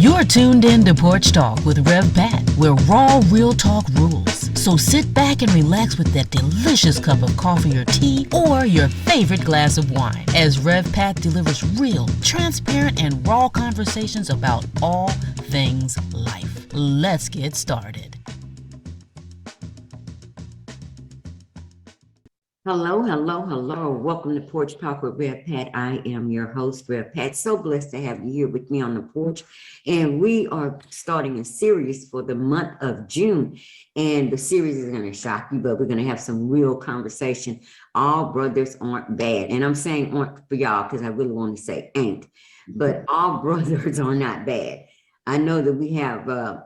You're tuned in to Porch Talk with Revpat, where raw, real talk rules. So sit back and relax with that delicious cup of coffee or tea or your favorite glass of wine as Revpat delivers real, transparent, and raw conversations about all things life. Let's get started. Hello, hello, hello. Welcome to Porch Talk with Revpat. I am your host, Revpat. So blessed to have you here with me on the porch. And we are starting a series for the month of June. And the series is going to shock you, but we're going to have some real conversation. All brothers aren't bad. And I'm saying aren't for y'all because I really want to say ain't. But all brothers are not bad. I know that we have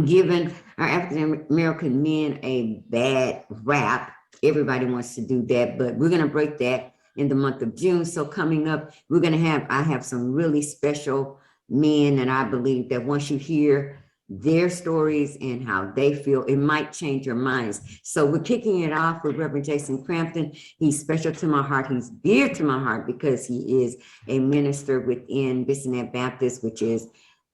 given our African American men a bad rap. Everybody wants to do that, but we're going to break that in the month of June. So coming up, I have some really special men, and I believe that once you hear their stories and how they feel, it might change your minds. So we're kicking it off with Reverend Jason Crampton. He's special to my heart. He's dear to my heart because he is a minister within Bissonnette Baptist, which is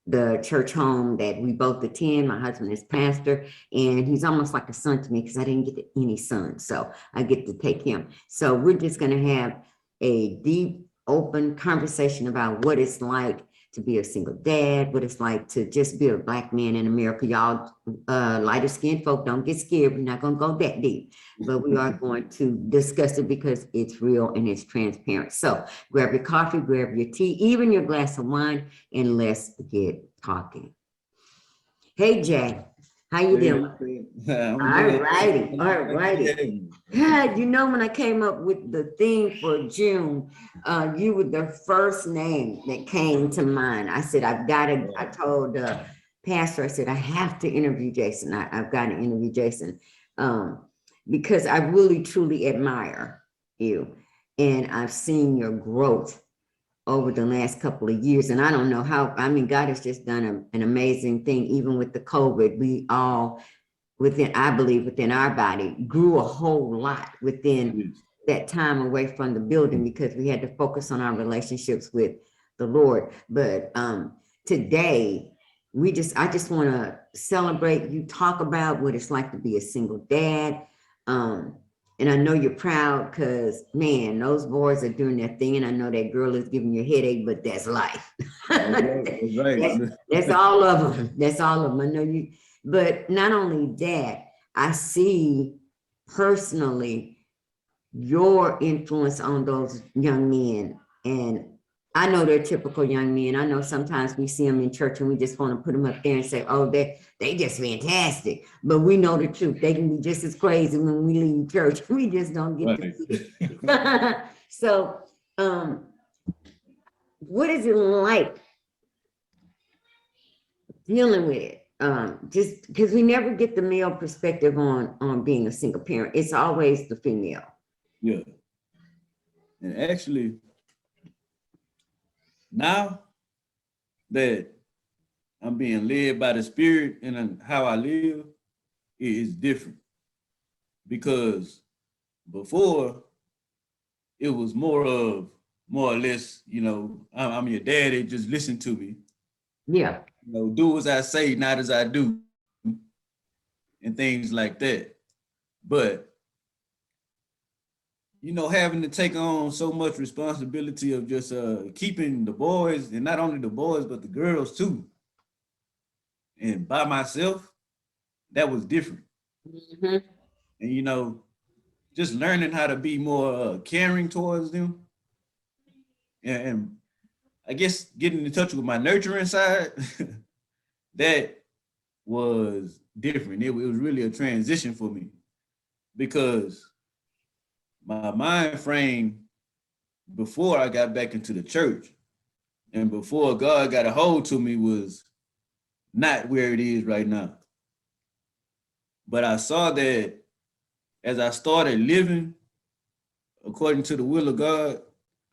the church home that we both attend. My husband is pastor, and he's almost like a son to me because I didn't get any sons, so I get to take him. So we're just going to have a deep, open conversation about what it's like to be a single dad, what it's like to just be a Black man in America. Y'all lighter skinned folk, don't get scared. We're not going to go that deep, but we are going to discuss it because it's real and it's transparent. So grab your coffee, grab your tea, even your glass of wine, and let's get talking. Hey, Jay, how you doing? All righty. Yeah, you know, when I came up with the theme for June, you were the first name that came to mind. I said, I told Pastor, I said, I have to interview Jason. I've got to interview Jason because I really, truly admire you. And I've seen your growth over the last couple of years. And I don't know how, I mean, God has just done an amazing thing. Even with the COVID, we all I believe within our body grew a whole lot within that time away from the building because we had to focus on our relationships with the Lord. But today I just want to celebrate you, talk about what it's like to be a single dad. And I know you're proud because, man, those boys are doing their thing. And I know that girl is giving you a headache, but that's life. Right. That's all of them. That's all of them. I know you. But not only that, I see personally your influence on those young men. And I know they're typical young men. I know sometimes we see them in church and we just want to put them up there and say, oh, they just fantastic. But we know the truth. They can be just as crazy when we leave church. We just don't get to see it. So what is it like dealing with it? Just because we never get the male perspective on being a single parent. It's always the female. Yeah. And actually, now that I'm being led by the Spirit and how I live, it is different. Because before, it was more or less, you know, I'm your daddy, just listen to me. Yeah. You know, do as I say, not as I do, and things like that. But, you know, having to take on so much responsibility of just keeping the boys, and not only the boys, but the girls too. And by myself, that was different. Mm-hmm. And, you know, just learning how to be more caring towards them. And I guess getting in touch with my nurturing side, that was different. It was really a transition for me because my mind frame before I got back into the church and before God got a hold to me was not where it is right now. But I saw that as I started living according to the will of God,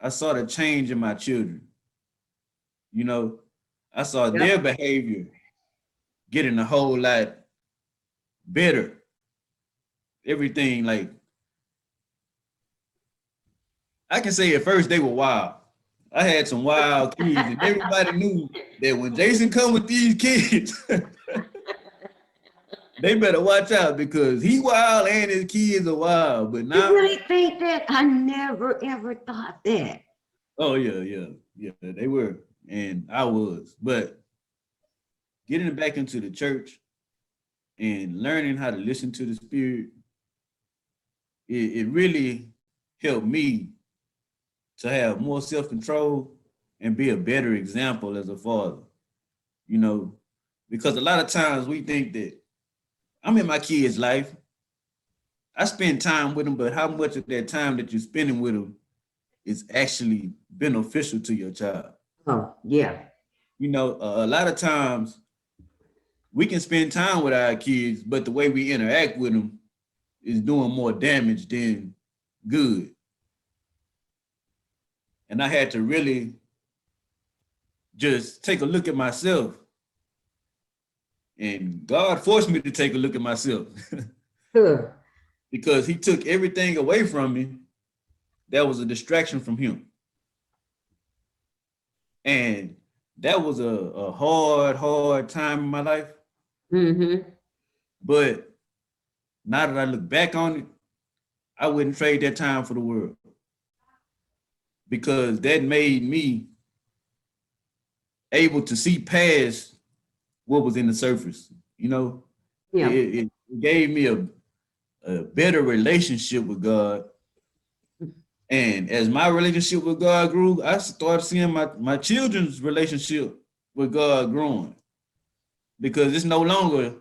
I saw the change in my children. You know, I saw their behavior getting a whole lot better. Everything, like, I can say at first they were wild. I had some wild kids and everybody knew that when Jason come with these kids, they better watch out because he wild and his kids are wild. But You now, really think that? I never ever thought that. oh yeah, they were, and I was. But getting back into the church and learning how to listen to the Spirit, it really helped me to have more self-control and be a better example as a father. You know, because a lot of times we think that I'm in my kid's life. I spend time with them, but how much of that time that you're spending with them is actually beneficial to your child? Oh, yeah. You know, a lot of times we can spend time with our kids, but the way we interact with them is doing more damage than good. And I had to really just take a look at myself. And God forced me to take a look at myself Sure. because he took everything away from me that was a distraction from him. And that was a hard time in my life. Mm-hmm. But now that I look back on it, I wouldn't trade that time for the world because that made me able to see past what was in the surface. You know, Yeah. it gave me a better relationship with God. And as my relationship with God grew, I started seeing my children's relationship with God growing because it's no longer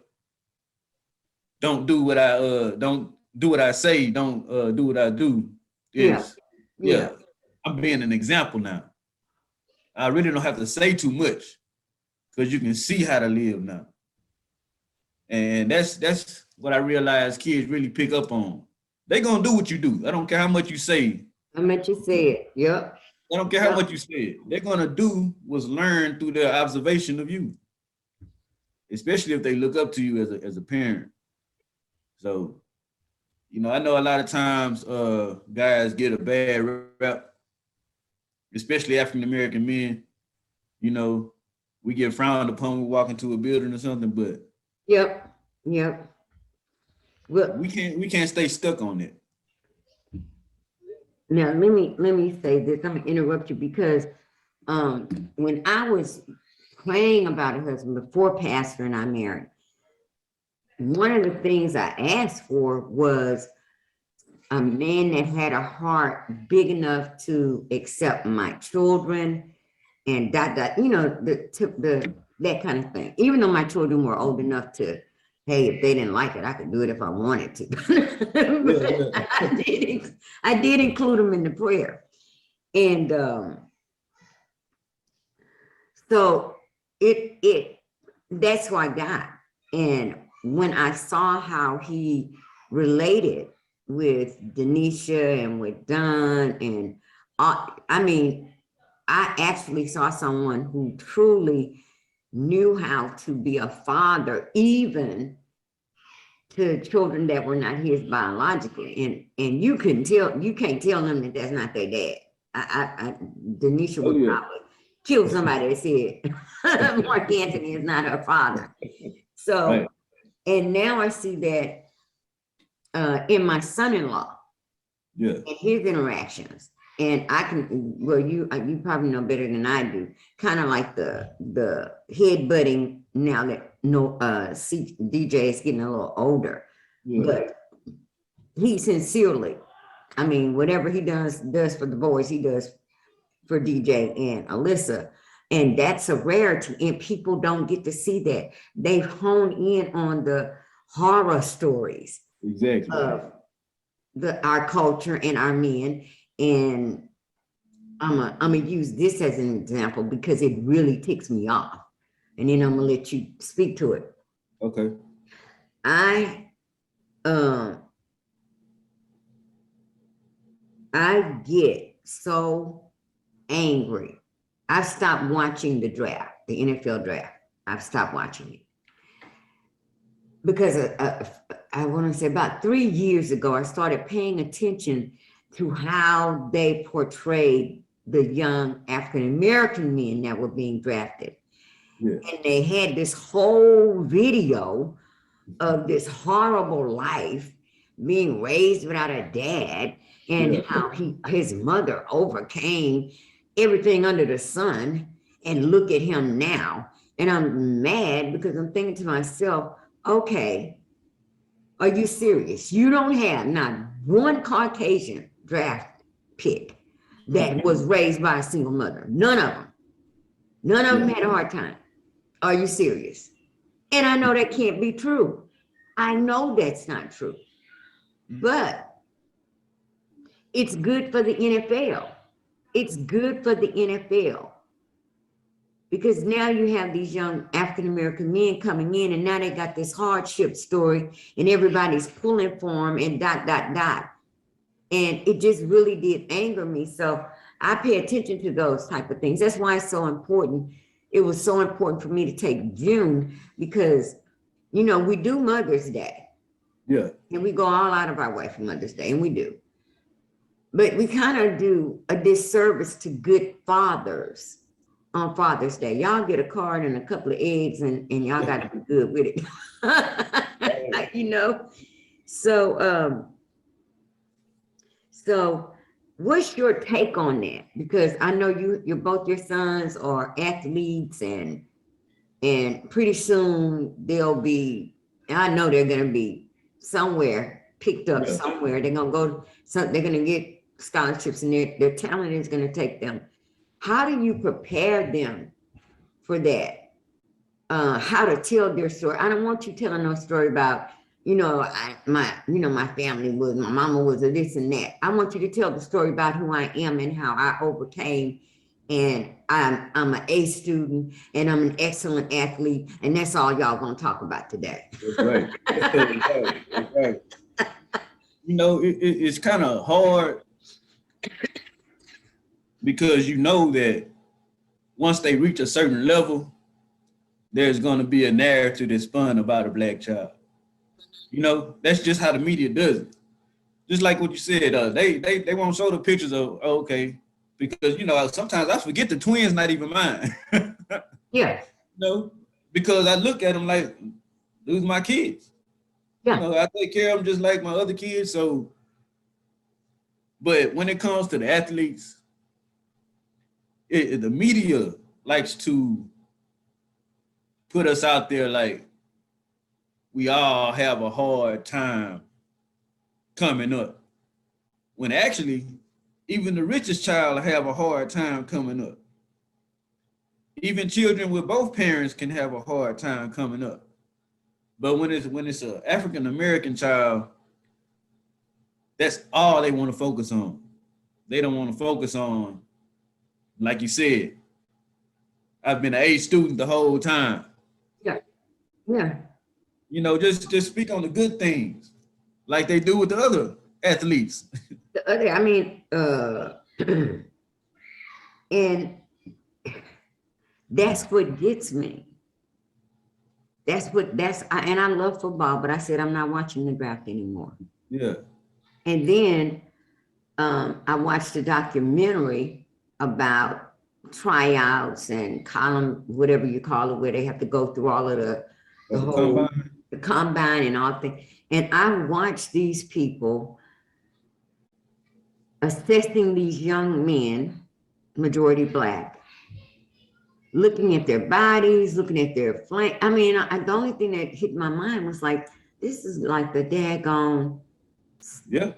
don't do what I say, don't do what I do. It's Yeah. I'm being an example now. I really don't have to say too much because you can see how to live now. And that's what I realized kids really pick up on. They gonna do what you do. I don't care how much you say. I meant you said. Yep. I don't care how much you say. They're gonna do what's learned through their observation of you, especially if they look up to you as a parent. So, you know, I know a lot of times guys get a bad rap, especially African American men. You know, we get frowned upon when we walk into a building or something, but Yep. Well, we can't stay stuck on it. now let me say this. I'm gonna interrupt you because when I was praying about a husband before Pastor and I married, one of the things I asked for was a man that had a heart big enough to accept my children and you know, the that kind of thing. Even though my children were old enough to, hey, if they didn't like it, I could do it if I wanted to. I did include them in the prayer. And so that's who I got. And when I saw how he related with Denisha and with Don, and I mean, I actually saw someone who truly knew how to be a father, even to children that were not his biologically. And you can't tell them that that's not their dad. Denisha would probably kill somebody that said Mark Anthony is not her father. So, right. And now I see that in my son-in-law, and his interactions. And I can, well, you probably know better than I do, kind of like the headbutting now that DJ is getting a little older, but he sincerely, I mean, whatever he does for the boys, he does for DJ and Alyssa. And that's a rarity, and people don't get to see that. They hone in on the horror stories of our culture and our men. And I'm gonna use this as an example because it really ticks me off. And then I'm gonna let you speak to it. Okay. I get so angry. I stopped watching the draft, the NFL draft. I've stopped watching it because I want to say about 3 years ago, I started paying attention to how they portrayed the young African-American men that were being drafted. Yeah. And they had this whole video of this horrible life, being raised without a dad, and Yeah. how his mother overcame everything under the sun. And look at him now. And I'm mad because I'm thinking to myself, okay, are you serious? You don't have not one Caucasian draft pick that was raised by a single mother. None of them. None of them Yeah. had a hard time. Are you serious? And I know that can't be true. I know that's not true. But it's good for the NFL. It's good for the NFL. Because now you have these young African-American men coming in, and now they got this hardship story, and everybody's pulling for them and dot, dot, dot. And it just really did anger me. So I pay attention to those type of things. That's why it's so important. It was so important for me to take June because, you know, we do Mother's Day. Yeah. And we go all out of our way for Mother's Day, and we do. But we kind of do a disservice to good fathers on Father's Day. Y'all get a card and a couple of eggs, and y'all got to be good with it. You know? So, so what's your take on that? Because I know you're both your sons are athletes, and pretty soon they'll be, I know they're going to be somewhere picked up somewhere. They're going to go, they're going to get scholarships, and their talent is going to take them. How do you prepare them for that? How to tell their story? I don't want you telling no story about, my family was, my mama was a this and that. I want you to tell the story about who I am and how I overcame. And I'm an A student, and I'm an excellent athlete, and that's all y'all gonna talk about today. That's right. That's right. You know, it's kind of hard because you know that once they reach a certain level, there's going to be a narrative that's spun about a Black child. You know, that's just how the media does it. Just like what you said, they won't show the pictures of, okay, because, you know, sometimes I forget the twins not even mine. Yeah. No, because I look at them like, those my kids. Yeah. You know, I take care of them just like my other kids. So, but when it comes to the athletes, the media likes to put us out there like we all have a hard time coming up. When actually, even the richest child have a hard time coming up. Even children with both parents can have a hard time coming up. But when it's an African-American child, that's all they want to focus on. They don't want to focus on, like you said, I've been an A student the whole time. Yeah. Yeah. You know, just speak on the good things like they do with the other athletes. The other, I mean, and that's what gets me. And I love football, but I said I'm not watching the draft anymore. Yeah. And then I watched a documentary about tryouts and column, whatever you call it, where they have to go through all of the combine and all things. And I watched these people assessing these young men, majority Black, looking at their bodies, looking at their flank. I mean, the only thing that hit my mind was like, this is like the daggone. Yeah.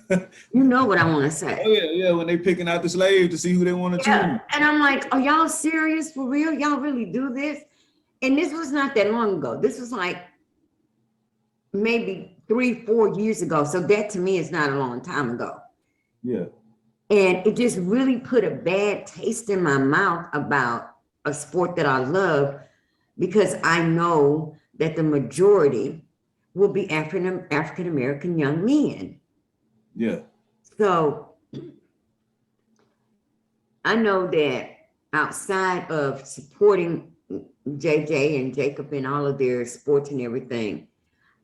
You know what I want to say. Oh, yeah. When they picking out the slaves to see who they want to choose. And I'm like, are y'all serious for real? Y'all really do this? And this was not that long ago. This was like maybe 3-4 years ago. So that to me is not a long time ago. Yeah. And it just really put a bad taste in my mouth about a sport that I love, because I know that the majority will be African-American young men. Yeah. So I know that outside of supporting JJ and Jacob in all of their sports and everything,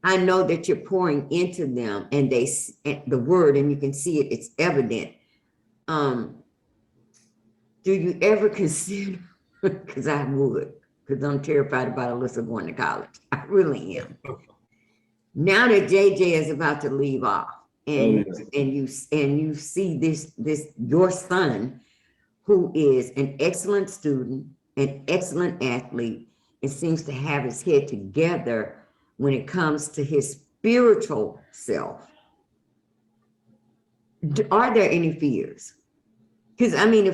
I know that you're pouring into them, and the word, and you can see it, it's evident. Do you ever consider, because I would, because I'm terrified about Alyssa going to college. I really am. Now that JJ is about to leave off, and you see this your son, who is an excellent student, an excellent athlete, and seems to have his head together when it comes to his spiritual self. Are there any fears? Because I mean,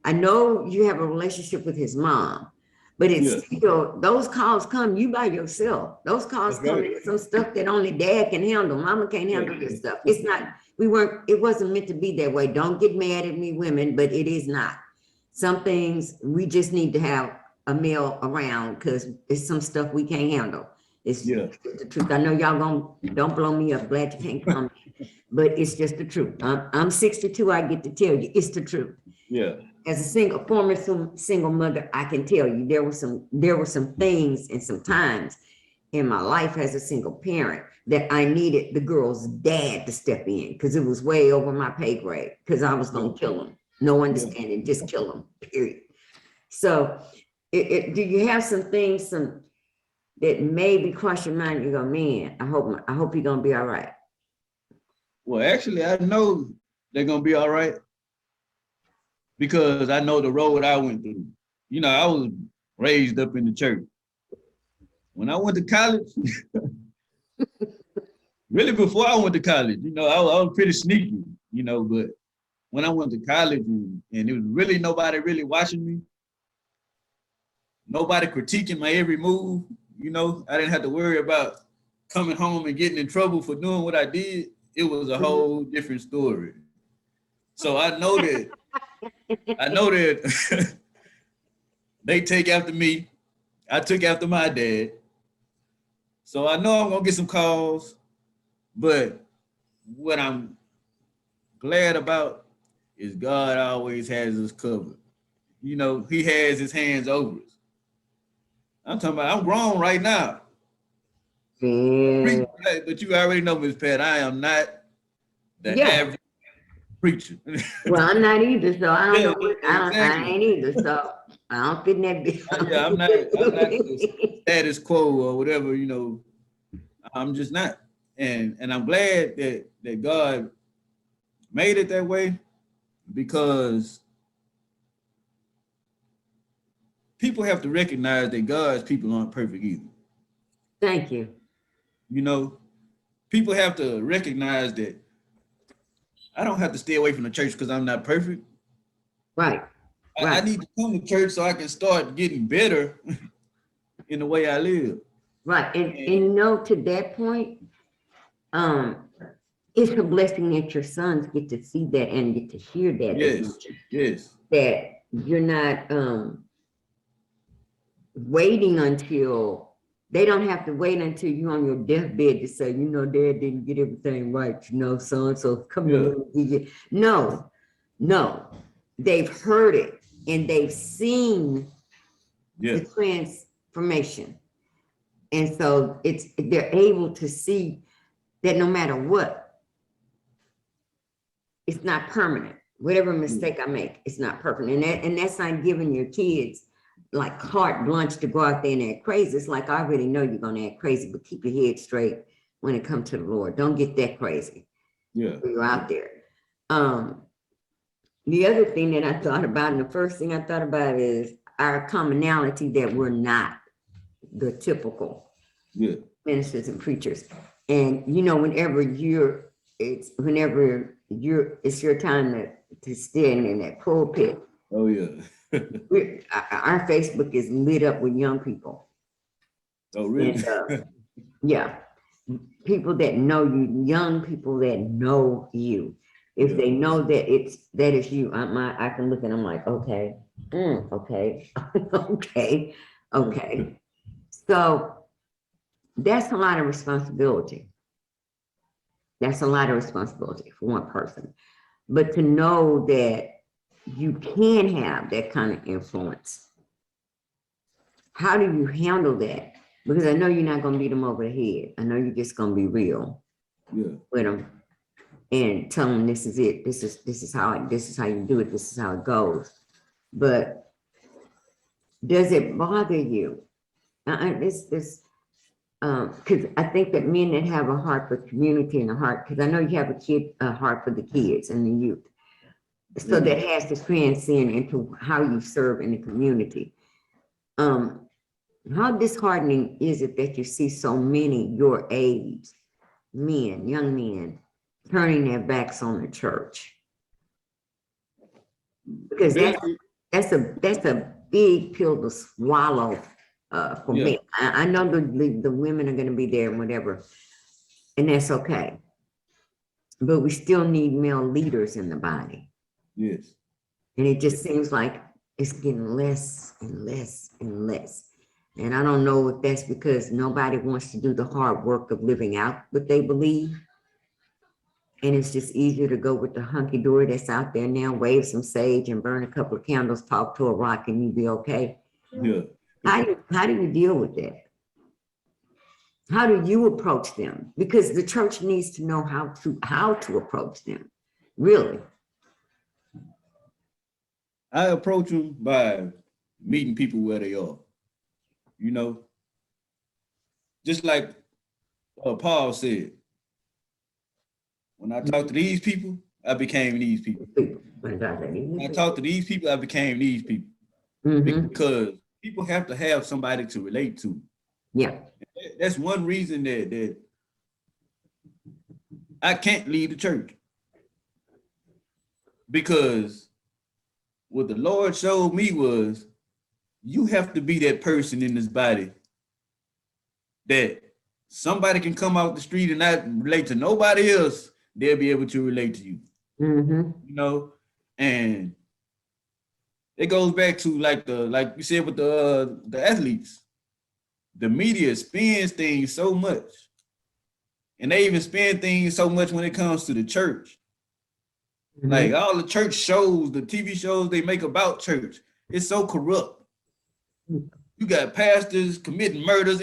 I know you have a relationship with his mom, but it's still, those calls come, you by yourself. Those calls come, it's some stuff that only dad can handle. Mama can't handle this stuff. It's not, it wasn't meant to be that way. Don't get mad at me, women, but it is not. Some things we just need to have a male around because it's some stuff we can't handle. It's the truth. I know y'all don't blow me up. Glad you can't come, but it's just the truth. I'm 62. I get to tell you, it's the truth. Yeah. As a former single mother, I can tell you there were some things and some times in my life as a single parent that I needed the girl's dad to step in because it was way over my pay grade because I was gonna kill him. No understanding, just kill him. Period. So, do you have some things that maybe cross your mind? You go, man, I hope you're gonna be all right. Well, actually, I know they're gonna be all right because I know the road I went through. You know, I was raised up in the church. When I went to college, really before I went to college, you know, I was pretty sneaky, you know, but when I went to college and it was really nobody really watching me, nobody critiquing my every move, you know, I didn't have to worry about coming home and getting in trouble for doing what I did. It was a whole different story. So I know that they take after me. I took after my dad. So I know I'm gonna get some calls, but what I'm glad about is God always has us covered. You know, he has his hands over us. I'm talking about, I'm grown right now. Yeah. But you already know, Ms. Pat, I am not the average preacher. Well, I'm not either, so I don't know. Exactly. I ain't either, so I don't fit in that bit. I'm not the status quo or whatever, you know. I'm just not. And I'm glad that God made it that way because people have to recognize that God's people aren't perfect either. Thank you. You know, people have to recognize that I don't have to stay away from the church because I'm not perfect. Right. I need to come to church so I can start getting better in the way I live. Right. And you know, to that point, it's a blessing that your sons get to see that and get to hear that. Yes. That you're not waiting until they don't have to wait until you're on your deathbed to say, you know, dad didn't get everything right, you know, son, so come here. No, they've heard it and they've seen the transformation. And so they're able to see that no matter what, it's not permanent. Whatever mistake I make, it's not permanent. And that's not giving your kids like carte blanche to go out there and act crazy. It's like, I already know you're gonna act crazy, but keep your head straight when it comes to the Lord. Don't get that crazy. When you're out there. The other thing that I thought about, and the first thing I thought about is our commonality that we're not the typical ministers and preachers. And you know, it's your time to stand in that pulpit. Oh yeah. Our Facebook is lit up with young people. Oh really? And, people that know you, young people that know you. If they know that is you, I can look and I'm like, okay, okay. So that's a lot of responsibility. That's a lot of responsibility for one person. But to know that you can have that kind of influence. How do you handle that? Because I know you're not going to beat them over the head. I know you're just going to be real with them and tell them this is it. This is how you do it. This is how it goes. But Does it bother you? Because I think that men that have a heart for community and a heart, because I know you have a heart for the kids and the youth. So that has to transcend into how you serve in the community. How disheartening is it that you see so many your age, men, young men, turning their backs on the church? Because that's a big pill to swallow for me. I know the women are going to be there and whatever, and that's okay. But we still need male leaders in the body. Yes. And it just seems like it's getting less and less and less. And I don't know if that's because nobody wants to do the hard work of living out what they believe. And it's just easier to go with the hunky dory that's out there now, wave some sage and burn a couple of candles, talk to a rock, and you be okay. Yeah. How do you deal with that? How do you approach them? Because the church needs to know how to approach them, really. I approach them by meeting people where they are. You know, just like Paul said, when I talk to these people, I became these people. When I talk to these people, I became these people. Because people have to have somebody to relate to. Yeah. That's one reason that I can't leave the church. Because what the Lord showed me was you have to be that person in this body that somebody can come out the street and not relate to nobody else. They'll be able to relate to you. You know, and it goes back to like you said with the athletes. The media spins things so much, and they even spin things so much when it comes to the church. Like all the church shows, the TV shows they make about church, it's so corrupt. You got pastors committing murders,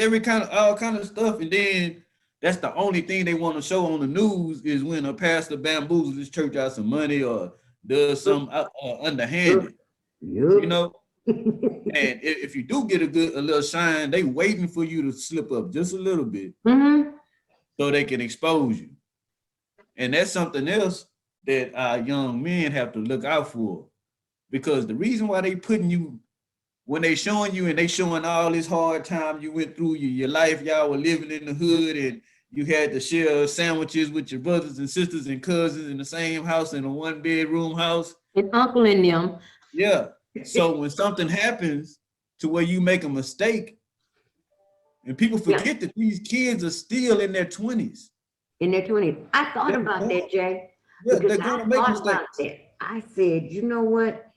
all kind of stuff, and then that's the only thing they want to show on the news is when a pastor bamboozles his church out some money or does some underhanded. You know, and if you do get a little shine, they waiting for you to slip up just a little bit so they can expose you. And that's something else that our young men have to look out for, because the reason why they putting you, when they showing you and they showing all this hard time you went through, your life, y'all were living in the hood and you had to share sandwiches with your brothers and sisters and cousins in the same house in a 1-bedroom house. And uncle in them. Yeah. So when something happens to where you make a mistake, and people forget that these kids are still in their 20s. In their 20s. I thought about that, Jay. Yeah, because they're going to make mistakes. I said, you know what?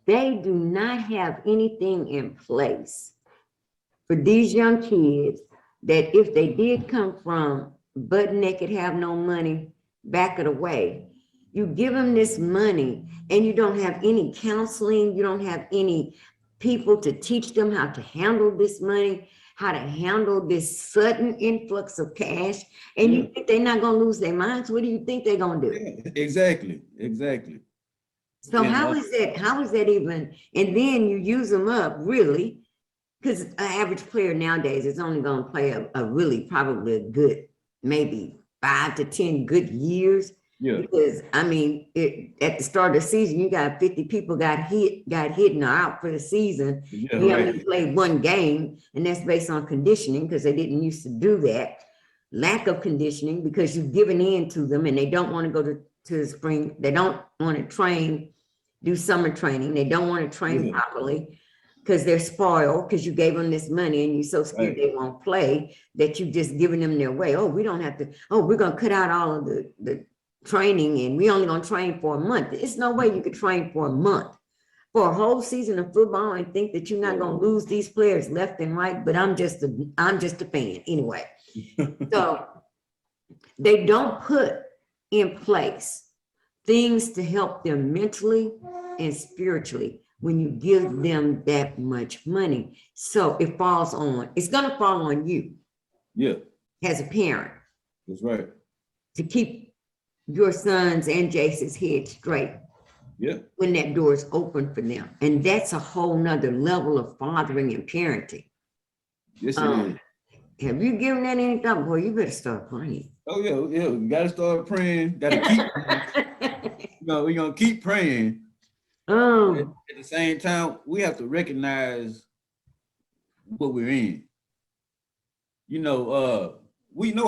They do not have anything in place for these young kids that if they did come from butt naked, have no money, back of the way, you give them this money and you don't have any counseling, you don't have any people to teach them how to handle this money, how to handle this sudden influx of cash, and you think they're not going to lose their minds. What do you think they're going to do? Yeah, exactly. So how is that even? And then you use them up, really, because an average player nowadays is only going to play a really probably a good, maybe 5 to 10 good years. Yeah. Because I mean, at the start of the season, you got 50 people got hit and are out for the season. Yeah, you only played one game, and that's based on conditioning because they didn't used to do that. Lack of conditioning because you've given in to them and they don't want to go to the spring. They don't want to train, do summer training. They don't want to train properly because they're spoiled because you gave them this money and you're so scared they won't play that you've just given them their way. Oh, we don't have to. Oh, we're going to cut out all of the training and we only going to train for a month. It's no way you could train for a month for a whole season of football and think that you're not going to lose these players left and right. But I'm just a fan anyway. So they don't put in place things to help them mentally and spiritually when you give them that much money. So it's going to fall on you. Yeah. As a parent. That's right. To keep your sons and Jason's head straight Yeah. when that door is open for them. And that's a whole nother level of fathering and parenting. Yes, it is. Have you given that any thought? Boy, you better start praying. Oh yeah, yeah. You gotta start praying. Gotta keep praying. We're gonna keep praying. At the same time, we have to recognize what we're in. We know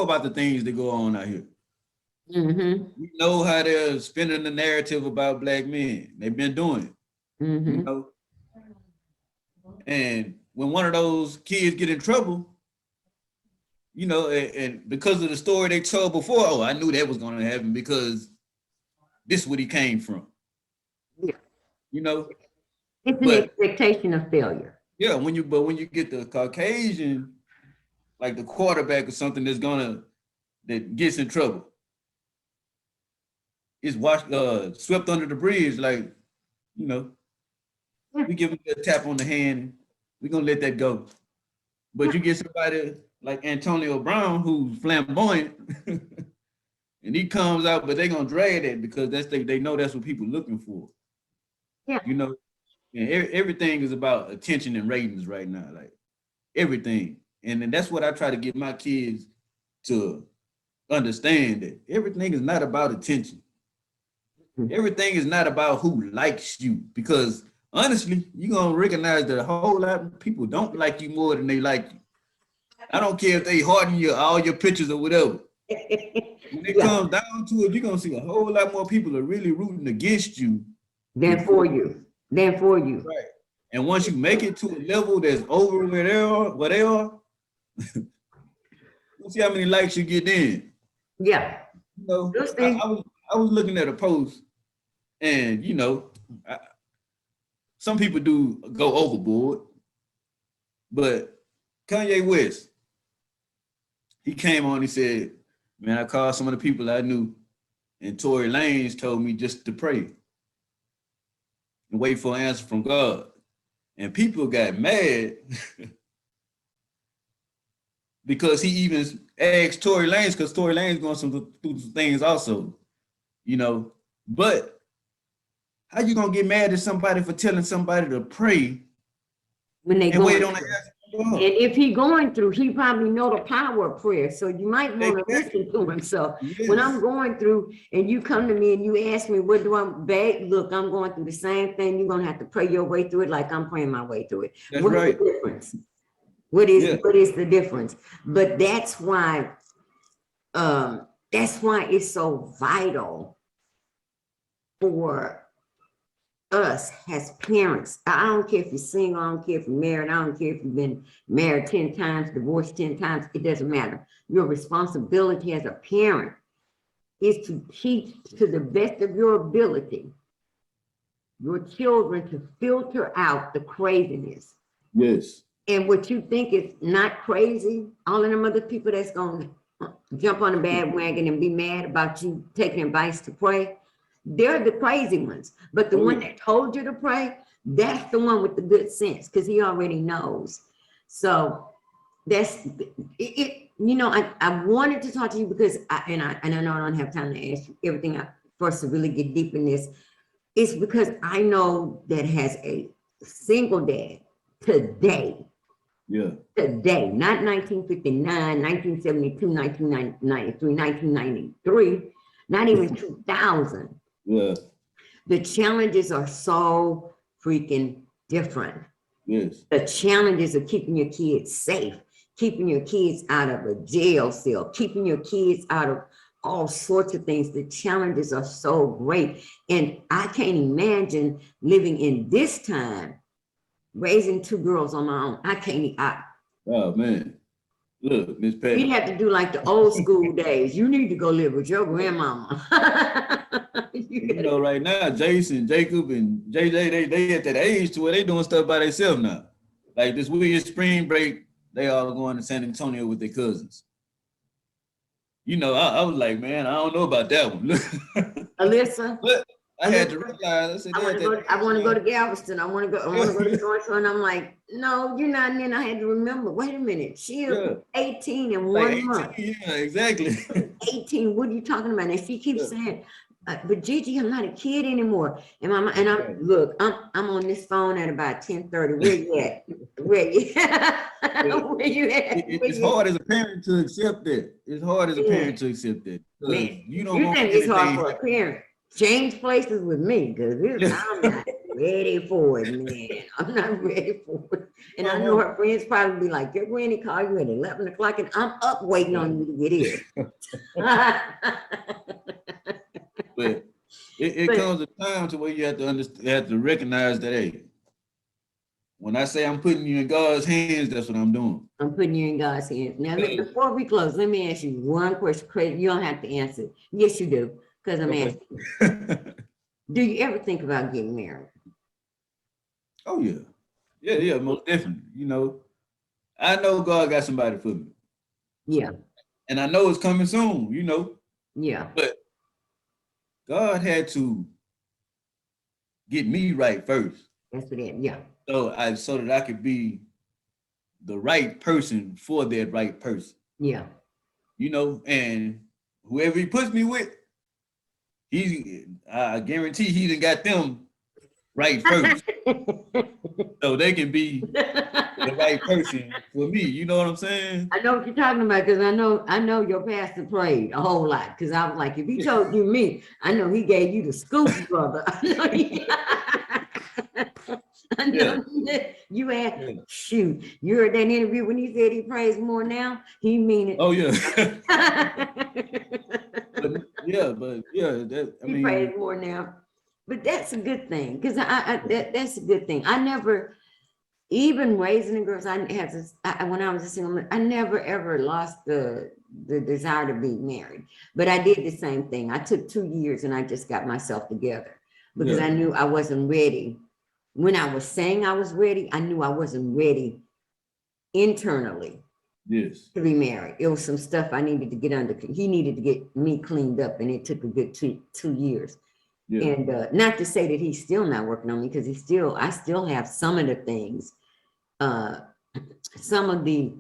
about the things that go on out here. We know how they're spinning the narrative about Black men. They've been doing it. You know? And when one of those kids get in trouble, and because of the story they told before, oh, I knew that was going to happen because this is what he came from. Yeah. It's an expectation of failure. Yeah, when you get the Caucasian, like the quarterback or something that gets in trouble, it's swept under the bridge, like, we give him a tap on the hand, we're gonna let that go. But you get somebody like Antonio Brown who's flamboyant and he comes out, but they're gonna drag that because they know that's what people are looking for. Yeah. And everything is about attention and ratings right now, like everything. And then that's what I try to get my kids to understand, that everything is not about attention. Everything is not about who likes you, because honestly, you're gonna recognize that a whole lot of people don't like you more than they like you. I don't care if they harden all your pictures or whatever. When it comes down to it, you're gonna see a whole lot more people are really rooting against you than for you. Right. And once you make it to a level that's over where they are, we'll see how many likes you get in. Yeah. I was looking at a post, and some people do go overboard, but Kanye West, he came on, he said, man, I called some of the people I knew, and Tory Lanez told me just to pray and wait for an answer from God. And people got mad because he even asked Tory Lanez, because Tory Lanez going through some things also, But how you gonna get mad at somebody for telling somebody to pray when they wait on the answer? And if he going through, he probably know the power of prayer. So you might want to listen to him. So when I'm going through and you come to me and you ask me, what do I beg? Look, I'm going through the same thing. You're going to have to pray your way through it like I'm praying my way through it. That's What right. is the difference? What is the difference? But that's why it's so vital for us as parents. I don't care if you're single, I don't care if you're married, I don't care if you've been married 10 times, divorced 10 times, it doesn't matter. Your responsibility as a parent is to teach, to the best of your ability, your children to filter out the craziness. Yes. And what you think is not crazy, all of them other people that's going to jump on the bandwagon and be mad about you taking advice to pray, they're the crazy ones. But the one that told you to pray, that's the one with the good sense, because he already knows. So that's it. I wanted to talk to you because I know I don't have time to ask you everything for us to really get deep in this. It's because I know that has a single dad today. Yeah. Today, not 1959, 1972, 1993, 1993, not even 2000. Yeah. The challenges are so freaking different. Yes. The challenges of keeping your kids safe, keeping your kids out of a jail cell, keeping your kids out of all sorts of things. The challenges are so great. And I can't imagine living in this time, raising 2 girls on my own. I can't. Oh, man. Look, Miss Patty. You have to do like the old school days. You need to go live with your grandmama. Right now, Jason, Jacob, and JJ, they at that age to where they doing stuff by themselves now. Like this weird spring break, they all going to San Antonio with their cousins. I was like, man, I don't know about that one. Alyssa. But I had to realize, I want to go to Galveston. I want to go to so and I'm like, no, you're not. And then I had to remember, wait a minute, she's 18 in 1 month. Yeah, exactly. 18, what are you talking about? And she keeps saying, But Gigi, I'm not a kid anymore. And I'm on this phone at about 10:30. Where you at? Where you where you at? It's hard as a parent to accept that. It's hard as a parent to accept that. Man, You don't you want think it's hard anything. for a parent? Change places with me, because I'm not ready for it, man. I'm not ready for it. And I know her friends probably be like, your granny called you at 11 o'clock and I'm up waiting on you to get here. But it comes a time to where you have to understand, you have to recognize that, hey, when I say I'm putting you in God's hands, that's what I'm doing. I'm putting you in God's hands. Now, before we close, let me ask you one question. Crazy, you don't have to answer. Yes, you do, because I'm asking. Do you ever think about getting married? Oh, yeah. Yeah, most definitely. You know, I know God got somebody for me. Yeah. And I know it's coming soon, you know. Yeah. But God had to get me right first. That's what it is. Yeah. So that I could be the right person for that right person. Yeah. You know, and whoever he puts me with, I guarantee he done got them right first. So they can be the right person for me. You know what I'm saying? I know what you're talking about, because I know your pastor prayed a whole lot, because I was like, if he told you me, I know he gave you the scoop, brother. I know you had, shoot, you heard that interview when he said he prays more now? He mean it. Oh, yeah. but he prays more now. But that's a good thing, because that's a good thing. I never, even raising the girls, when I was a single man, I never ever lost the desire to be married. But I did the same thing. I took 2 years and I just got myself together, because I knew I wasn't ready. When I was saying I was ready, I knew I wasn't ready internally. Yes. To be married. It was some stuff I needed to get under. He needed to get me cleaned up, and it took a good 2 years. Yeah. And not to say that he's still not working on me, because I still have some of the things, some of the,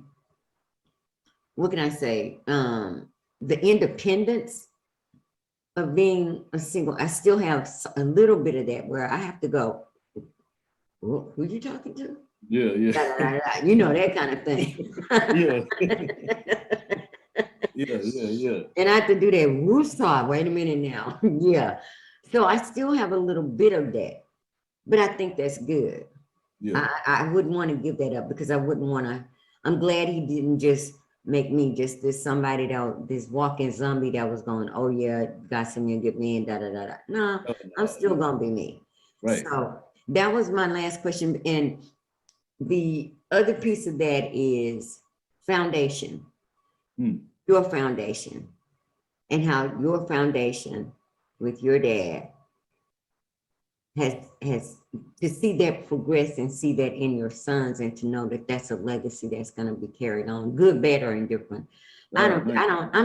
what can I say? The independence of being a single. I still have a little bit of that where I have to go, who you talking to? Yeah. You know, that kind of thing. Yeah. And I have to do that woosah. Wait a minute now. Yeah. So I still have a little bit of that, but I think that's good. Yeah. I wouldn't want to give that up, because I wouldn't want to. I'm glad he didn't just make me just this walking zombie that was going, oh yeah, got some you get me and da. No, I'm still gonna be me. Right. So that was my last question. And the other piece of that is foundation. Your foundation, and how your foundation with your dad has to see that progress and see that in your sons, and to know that that's a legacy that's going to be carried on, good, bad, or indifferent. I'm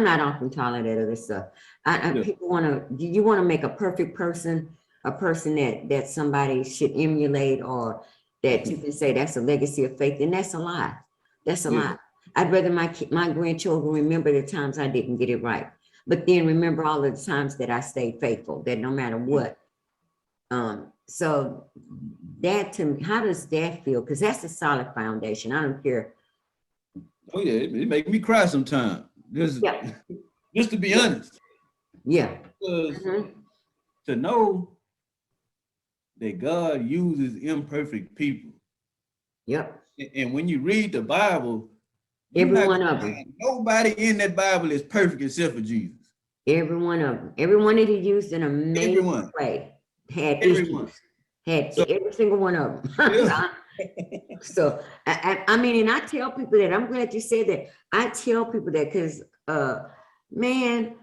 not often talking that other stuff. People want to, you want to make a perfect person, a person that somebody should emulate, or that you can say that's a legacy of faith, and that's a lie. That's a lie. I'd rather my grandchildren remember the times I didn't get it right, but then remember all of the times that I stayed faithful, that no matter what. So that, to me, how does that feel? Because that's a solid foundation. I don't care. Oh yeah, it makes me cry sometimes. Just to be honest. Yeah. To know that God uses imperfect people. Yep. And when you read the Bible, every one of them. Nobody in that Bible is perfect except for Jesus. Every one of them. Every one that he used in a amazing way had issues. Every single one of them. Yeah. So I mean, and I tell people that. I'm glad you said that. I tell people that, because man,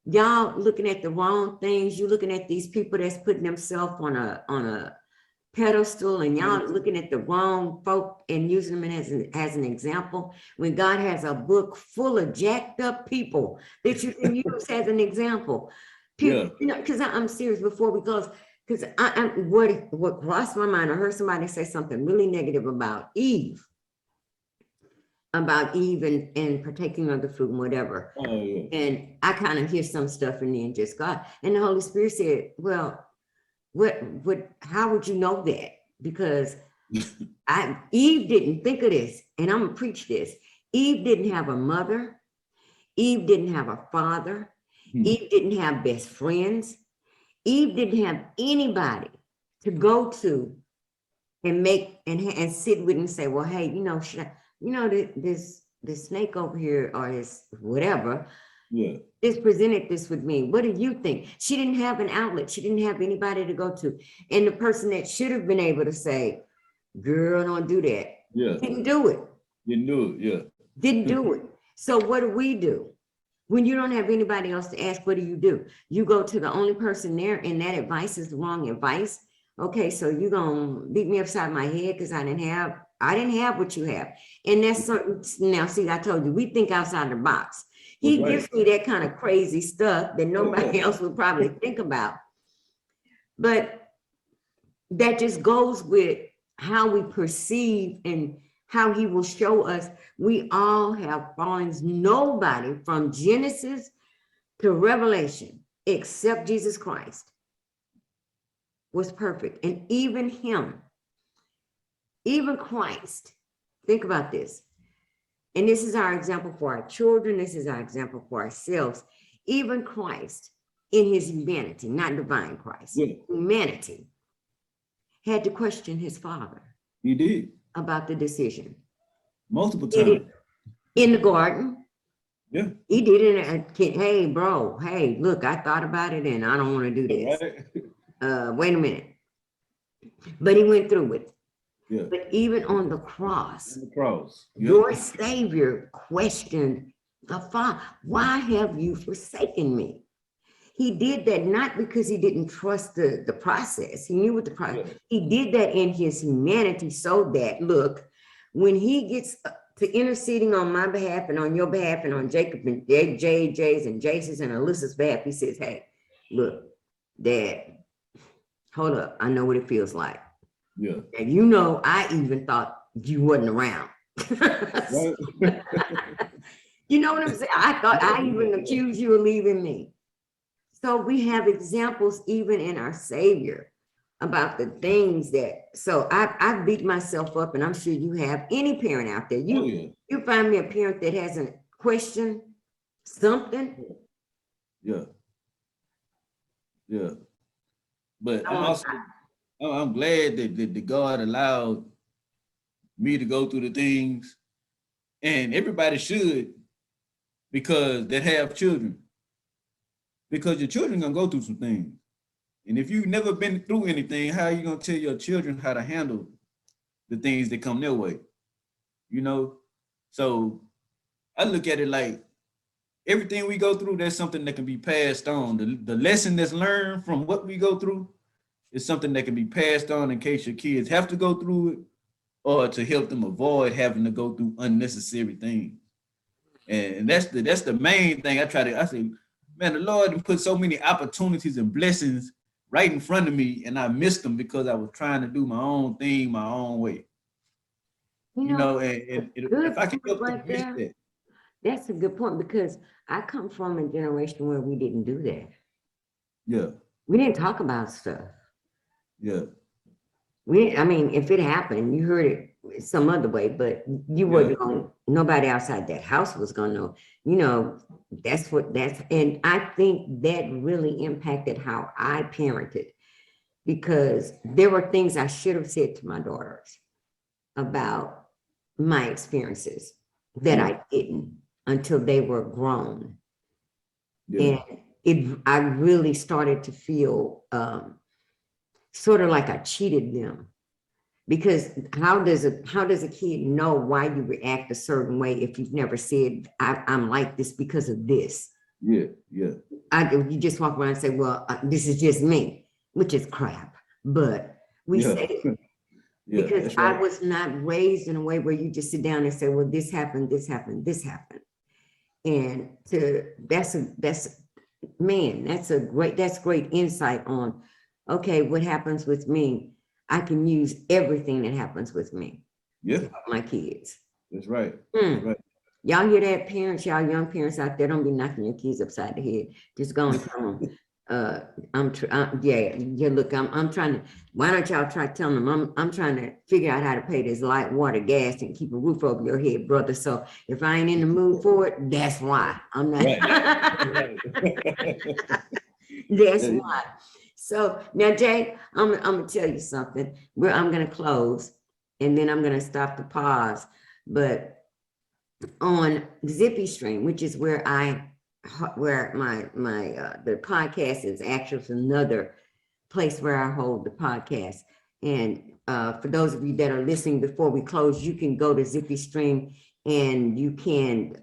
y'all looking at the wrong things. You're looking at these people that's putting themselves on a pedestal, and y'all looking at the wrong folk and using them as an example, when God has a book full of jacked up people that you can use as an example. People, you know, because I'm serious before we close, because what crossed my mind, I heard somebody say something really negative about Eve. about Eve and partaking of the fruit and whatever. Oh, yeah. And I kind of hear some stuff and then just God. And the Holy Spirit said, well, how would you know that? Because Eve didn't think of this, and I'm gonna preach this. Eve didn't have a mother. Eve didn't have a father. Eve didn't have best friends. Eve didn't have anybody to go to and make and sit with and say, well, hey, this snake over here or this whatever. Yeah. Just presented this with me. What do you think? She didn't have an outlet. She didn't have anybody to go to. And the person that should have been able to say, girl, don't do that. Yeah. Didn't do it. Didn't do it. Yeah. Didn't do it. So what do? When you don't have anybody else to ask, what do? You go to the only person there, and that advice is the wrong advice. Okay, so you're gonna beat me upside my head because I didn't have what you have. And that's certain. Now, see, I told you, we think outside the box. He gives me that kind of crazy stuff that nobody else would probably think about. But that just goes with how we perceive and how he will show us we all have fallings. Nobody from Genesis to Revelation, except Jesus Christ, was perfect. And even him, even Christ, think about this. And this is our example for our children. This is our example for ourselves. Even Christ in his humanity, not divine Christ, humanity, had to question his father. He did. About the decision. Multiple times. In the garden. Yeah. He did it. Hey, bro. Hey, look, I thought about it and I don't want to do this. Right. Wait a minute. But he went through it. Yeah. But even on the cross, your Savior questioned the Father. Why have you forsaken me? He did that not because he didn't trust the process. He knew what the process. Yeah. He did that in his humanity so that, look, when he gets to interceding on my behalf and on your behalf and on Jacob and JJ's and Jason's and Alyssa's behalf, he says, hey, look, Dad, hold up. I know what it feels like. Yeah. And I even thought you wasn't around. You know what I'm saying? I thought I even accused you of leaving me. So we have examples even in our Savior about the things that, so I beat myself up, and I'm sure you have. Any parent out there, you find me a parent that hasn't questioned something. Yeah. Yeah. But I'm glad that God allowed me to go through the things, and everybody should, because they have children. Because your children gonna go through some things. And if you've never been through anything, how are you gonna tell your children how to handle the things that come their way? So I look at it like everything we go through, there's something that can be passed on. The lesson that's learned from what we go through is something that can be passed on in case your kids have to go through it, or to help them avoid having to go through unnecessary things. And that's the main thing I say, man, the Lord put so many opportunities and blessings right in front of me, and I missed them because I was trying to do my own thing, my own way. And if I can help them miss that. That's a good point, because I come from a generation where we didn't do that. Yeah. We didn't talk about stuff. Yeah. If it happened, you heard it some other way, but you wasn't going, nobody outside that house was going to know, and I think that really impacted how I parented, because there were things I should have said to my daughters about my experiences that I didn't until they were grown. Yeah. And I really started to feel sort of like I cheated them, because how does a kid know why you react a certain way if you've never said I'm like this because of this? Yeah. You just walk around and say, well, this is just me, which is crap. But we say it because right. I was not raised in a way where you just sit down and say, well, this happened, this happened, this happened. And that's great insight on, okay, what happens with me, I can use everything that happens with me. Yeah. My kids. That's right. Mm. That's right. Y'all hear that, parents? Y'all young parents out there, don't be knocking your kids upside the head. Just go and tell them. Look, I'm trying to. Why don't y'all try telling them? I'm trying to figure out how to pay this light, water, gas, and keep a roof over your head, brother. So if I ain't in the mood for it, that's why I'm not. Right. That's why. So now, Jay, I'm gonna tell you something. I'm gonna close, and then I'm gonna stop the pause. But on zippystream, which is where my the podcast is actually another place where I hold the podcast. And for those of you that are listening before we close, you can go to zippystream and you can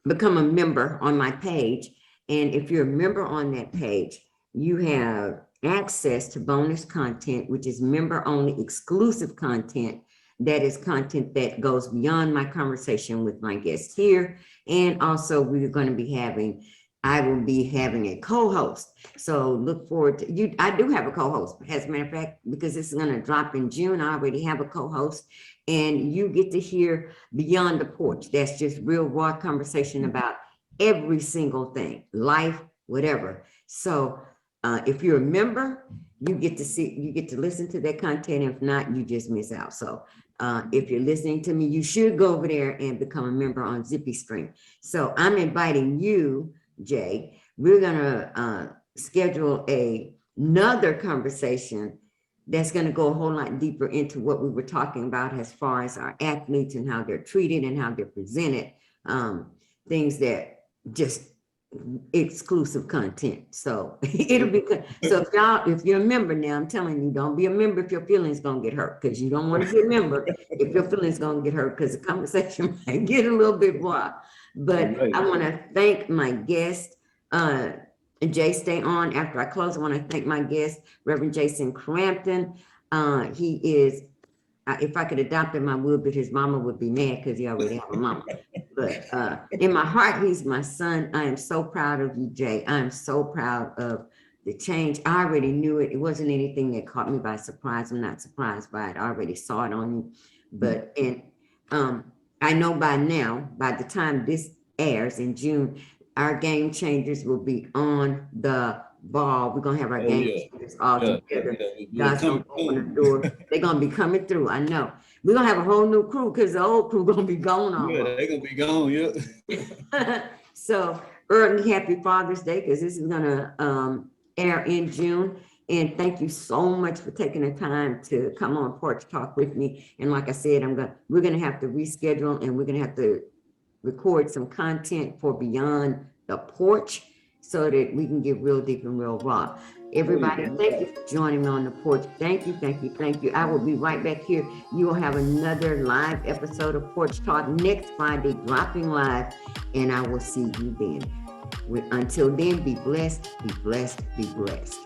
become a member on my page. And if you're a member on that page, you have access to bonus content, which is member only exclusive content. That is content that goes beyond my conversation with my guests here. And also I will be having a co-host. So look forward to you. I do have a co-host, as a matter of fact, because this is going to drop in June. I already have a co-host, and you get to hear Beyond the Porch. That's just real raw conversation about every single thing, life, whatever. So if you're a member, you get to listen to that content. If not, you just miss out. So if you're listening to me, you should go over there and become a member on zippystream. So I'm inviting you, Jay. We're gonna schedule another conversation that's going to go a whole lot deeper into what we were talking about as far as our athletes and how they're treated and how they're presented, things that just exclusive content. So it'll be good. So if you're a member now, I'm telling you, don't be a member if your feelings gonna get hurt, because you don't want to be a member if your feelings gonna get hurt, because the conversation might get a little bit wild. But I want to thank my guest. Jay, stay on after I close. I want to thank my guest, Reverend Jason Crampton. He is, if I could adopt him, I would, but his mama would be mad because he already have a mama. But in my heart, he's my son. I am so proud of you, Jay. I am so proud of the change. I already knew it. It wasn't anything that caught me by surprise. I'm not surprised by it. I already saw it on you. But I know by now, by the time this airs in June, our game changers will be on the ball. We're gonna have our game changers all together. God's gonna open the door. They're gonna be coming through. I know. We're gonna have a whole new crew because the old crew gonna be gone on. Yeah, they're gonna be gone. Yeah. So early happy Father's Day, because this is gonna air in June. And thank you so much for taking the time to come on Porch Talk with me. And like I said, we're gonna have to reschedule, and we're gonna have to record some content for Beyond the Porch so that we can get real deep and real raw. Everybody, thank you for joining me on the porch. Thank you, thank you, thank you. I will be right back here. You will have another live episode of Porch Talk next Friday, dropping live, and I will see you then. Until then, be blessed, be blessed, be blessed.